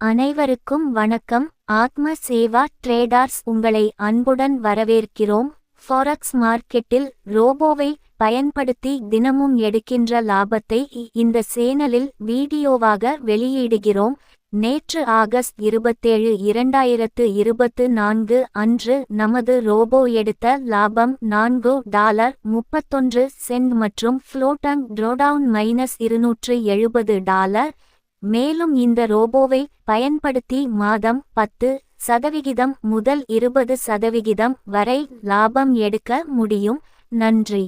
அனைவருக்கும் வணக்கம். ஆத்ம சேவா ட்ரேடர்ஸ் உங்களை அன்புடன் வரவேற்கிறோம். ஃபாரெக்ஸ் மார்க்கெட்டில் ரோபோவை பயன்படுத்தி தினமும் எடுக்கின்ற லாபத்தை இந்த சேனலில் வீடியோவாக வெளியிடுகிறோம். நேற்று ஆகஸ்ட் 27, 2024 அன்று நமது ரோபோ எடுத்த லாபம் $4.31 மற்றும் ஃப்ளோட்டங் ட்ரோடவுன் -$270. மேலும் இந்த ரோபோவை பயன்படுத்தி மாதம் 10% முதல் 20% வரை லாபம் எடுக்க முடியும். நன்றி.